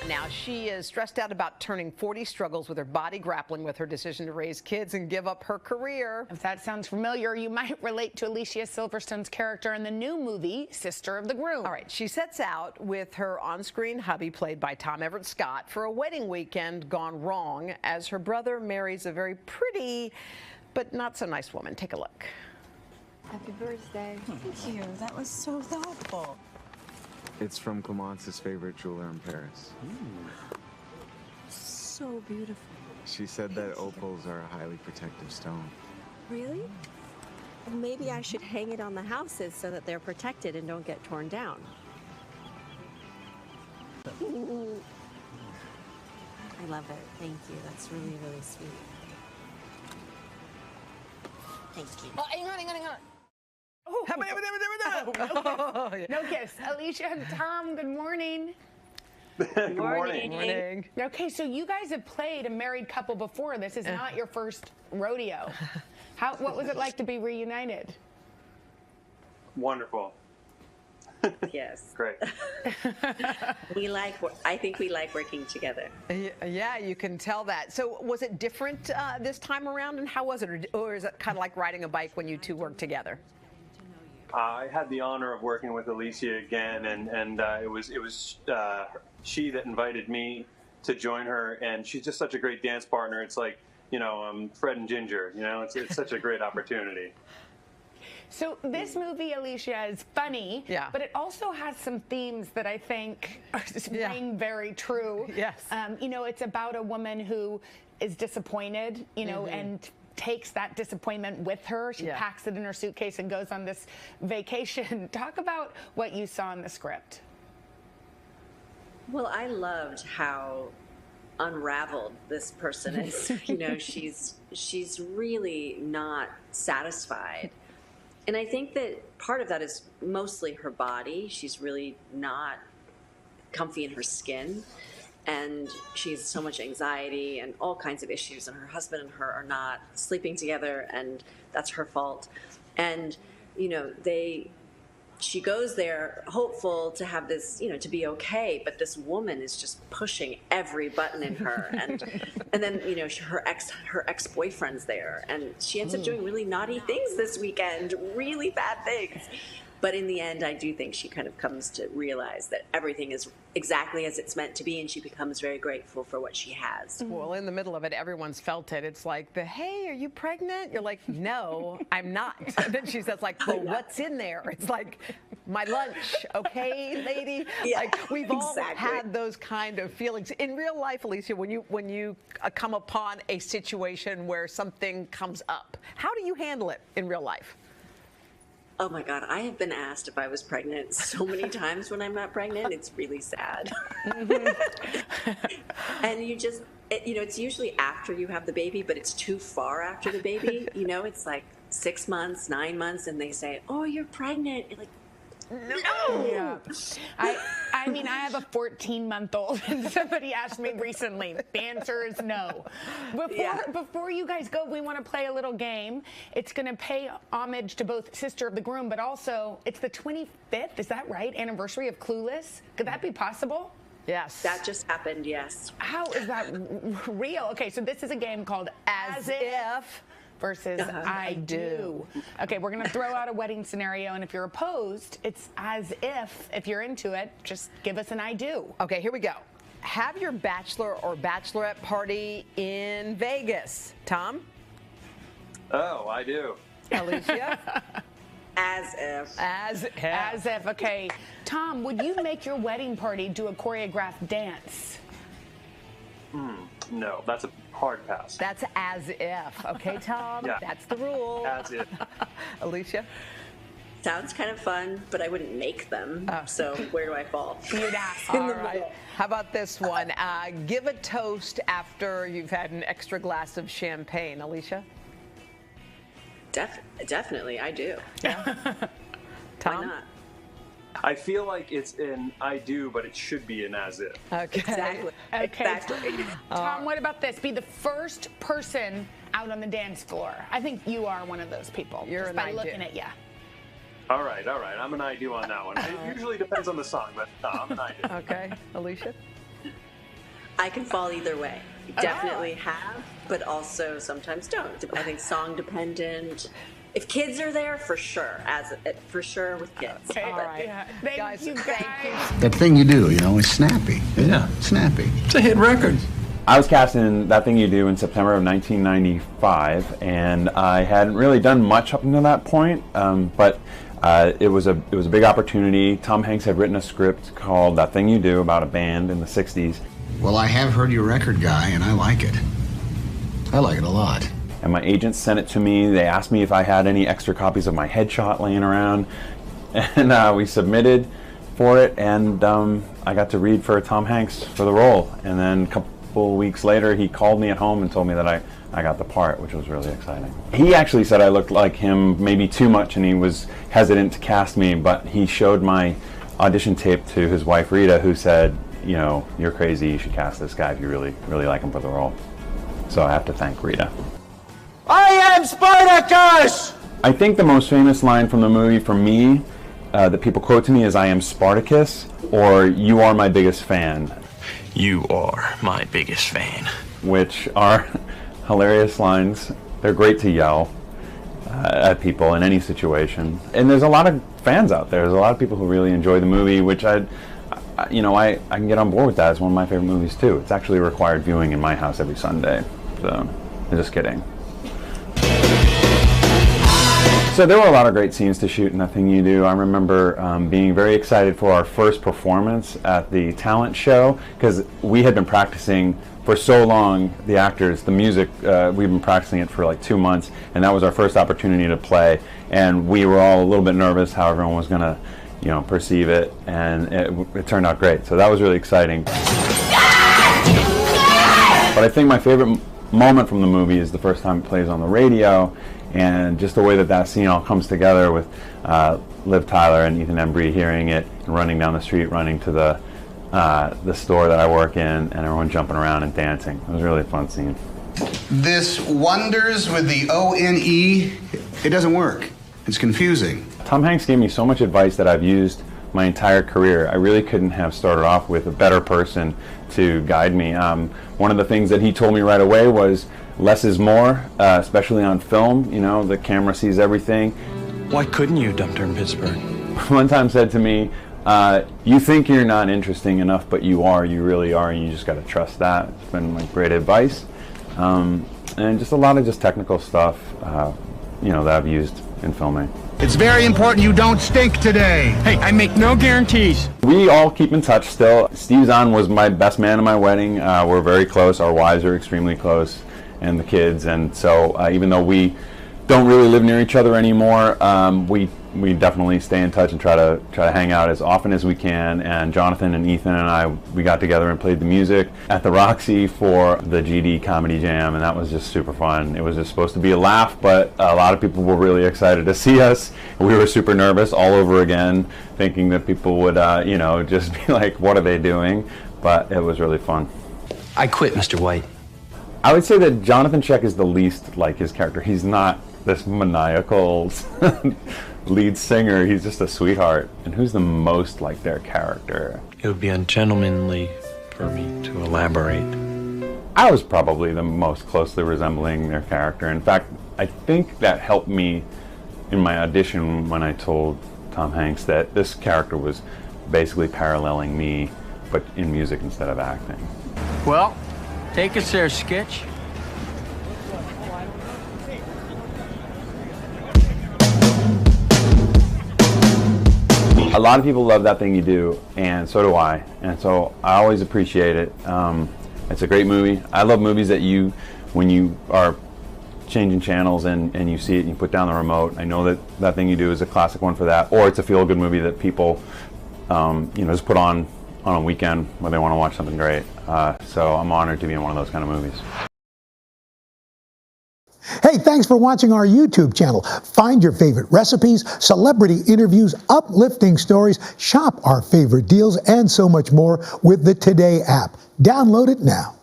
Now, she is stressed out about turning 40, struggles with her body, grappling with her decision to raise kids and give up her career. If that sounds familiar, you might relate to Alicia Silverstone's character in the new movie, Sister of the Groom. All right, she sets out with her on-screen hubby, played by Everett, for a wedding weekend gone wrong as her brother marries a very pretty but not so nice woman. Take a look. Happy birthday. Thank you. That was so thoughtful. It's from Clemence's favorite jeweler in Paris. So beautiful. She said that opals are a highly protective stone. Really? Maybe I should hang it on the houses so that they're protected and don't get torn down. I love it. Thank you. That's really, really sweet. Thank you. Oh, hang on. No kiss. Alicia and Tom, good morning. Good morning. Morning. Okay, so you guys have played a married couple before. This is not your first rodeo. What was it like to be reunited? Wonderful. Yes. Great. I think we like working together. Yeah, you can tell that. So was it different this time around, and how was it? Or is it kind of like riding a bike when you two work together? I had the honor of working with Alicia again, and it was she that invited me to join her, and she's just such a great dance partner. It's like, Fred and Ginger, it's such a great opportunity. So this movie, Alicia, is funny, but it also has some themes that I think ring very true. Yes. It's about a woman who is disappointed, and takes that disappointment with her. She packs it in her suitcase and goes on this vacation. Talk about what you saw in the script. Well, I loved how unraveled this person is. She's really not satisfied. And I think that part of that is mostly her body. She's really not comfy in her skin. And she has so much anxiety and all kinds of issues, and her husband and her are not sleeping together, and that's her fault. And, she goes there hopeful to have this, to be okay, but this woman is just pushing every button in her. And then, her ex-boyfriend's there, and she ends up doing really naughty things this weekend, really bad things. But in the end, I do think she kind of comes to realize that everything is exactly as it's meant to be, and she becomes very grateful for what she has. Well, in the middle of it, everyone's felt it. It's like, hey, are you pregnant? You're like, no, I'm not. And then she says, like, well, what's in there? It's like, my lunch, okay, lady? Yeah, like, we've all had those kind of feelings. In real life, Alicia, when you come upon a situation where something comes up, how do you handle it in real life? Oh my God, I have been asked if I was pregnant so many times when I'm not pregnant. It's really sad. And it's usually after you have the baby, but it's too far after the baby. It's like 6 months, 9 months, and they say, oh, you're pregnant. You're like, no. Yeah. I mean, I have a 14-month-old, and somebody asked me recently. The answer is no. Before you guys go, we want to play a little game. It's going to pay homage to both Sister of the Groom, but also it's the 25th, is that right, anniversary of Clueless? Could that be possible? Yes. That just happened, yes. How is that real? Okay, so this is a game called As If versus I Do. Okay, we're going to throw out a wedding scenario, and if you're opposed, it's as if you're into it, just give us an I do. Okay, here we go. Have your bachelor or bachelorette party in Vegas. Tom? Oh, I do. Alicia? As if. As if. As if, okay. Tom, would you make your wedding party do a choreographed dance? No, that's a hard pass. That's as if. Okay, Tom? Yeah. That's the rule. As if. Alicia? Sounds kind of fun, but I wouldn't make them. So where do I fall? You'd ask. All right. How about this one? Give a toast after you've had an extra glass of champagne. Alicia? Definitely, I do. Yeah. Tom? Why not? I feel like it's an I do, but it should be an as if. Okay. Exactly. Okay. Exactly. Tom, what about this? Be the first person out on the dance floor. I think you are one of those people. You're just an by I do. looking at you. All right. I'm an I do on that one. It usually depends on the song, but I'm an I do. Okay. Alicia? I can fall either way. Definitely have, but also sometimes don't. I think song dependent. If kids are there, for sure. For sure with kids. Okay, All right. yeah. Thank you guys. That thing you do, you know, is snappy. Yeah. Snappy. It's a hit record. I was cast in That Thing You Do in September of 1995, and I hadn't really done much up until that point, but it was a big opportunity. Tom Hanks had written a script called That Thing You Do about a band in the 60s. Well, I have heard your record, Guy, and I like it. I like it a lot. And my agent sent it to me. They asked me if I had any extra copies of my headshot laying around, and we submitted for it, and I got to read for Tom Hanks for the role. And then a couple weeks later, he called me at home and told me that I got the part, which was really exciting. He actually said I looked like him maybe too much, and he was hesitant to cast me, but he showed my audition tape to his wife, Rita, who said, you know, you're crazy, you should cast this guy if you really, really like him for the role. So I have to thank Rita. I am Spartacus! I think the most famous line from the movie for me that people quote to me is I am Spartacus, or you are my biggest fan. You are my biggest fan. Which are hilarious lines. They're great to yell at people in any situation. And there's a lot of fans out there. There's a lot of people who really enjoy the movie, which I can get on board with that. It's one of my favorite movies too. It's actually required viewing in my house every Sunday. So, I'm just kidding. So there were a lot of great scenes to shoot in That Thing You Do. I remember being very excited for our first performance at the talent show, because we had been practicing for so long, the actors, the music, we've been practicing it for like 2 months, and that was our first opportunity to play, and we were all a little bit nervous how everyone was going to, you know, perceive it, and it turned out great. So that was really exciting. But I think my favorite moment from the movie is the first time it plays on the radio, and just the way that scene all comes together with Liv Tyler and Ethan Embry hearing it and running down the street, running to the store that I work in, and everyone jumping around and dancing. It was a really fun scene. This wonders with the O-N-E, it doesn't work. It's confusing. Tom Hanks gave me so much advice that I've used my entire career. I really couldn't have started off with a better person to guide me. One of the things that he told me right away was less is more, especially on film. You know, the camera sees everything. Why couldn't you dump her in Pittsburgh? One time said to me, you think you're not interesting enough, but you are, you really are, and you just got to trust that. It's been like great advice. And just a lot of just technical stuff, you know, that I've used in filming. It's very important you don't stink today. Hey, I make no guarantees. We all keep in touch still. Steve Zahn was my best man at my wedding. We're very close. Our wives are extremely close, and the kids. And so even though we don't really live near each other anymore, we definitely stay in touch and try to hang out as often as we can. And Jonathan and Ethan and I, we got together and played the music at the Roxy for the GD Comedy Jam, and that was just super fun. It was just supposed to be a laugh, but a lot of people were really excited to see us. We were super nervous all over again, thinking that people would, you know, just be like, what are they doing? But it was really fun. I quit, Mr. White. I would say that Jonathan Check is the least like his character. He's not this maniacal lead singer. He's just a sweetheart. And who's the most like their character? It would be ungentlemanly for me to elaborate. I was probably the most closely resembling their character. In fact, I think that helped me in my audition when I told Tom Hanks that this character was basically paralleling me, but in music instead of acting. Well, take us there, Sketch. A lot of people love That Thing You Do, and so do I. And so I always appreciate it. It's a great movie. I love movies that when you are changing channels and you see it and you put down the remote. I know that That Thing You Do is a classic one for that, or it's a feel-good movie that people, you know, just put on a weekend when they want to watch something great. So I'm honored to be in one of those kind of movies. Hey, thanks for watching our YouTube channel. Find your favorite recipes, celebrity interviews, uplifting stories, shop our favorite deals, and so much more with the Today app. Download it now.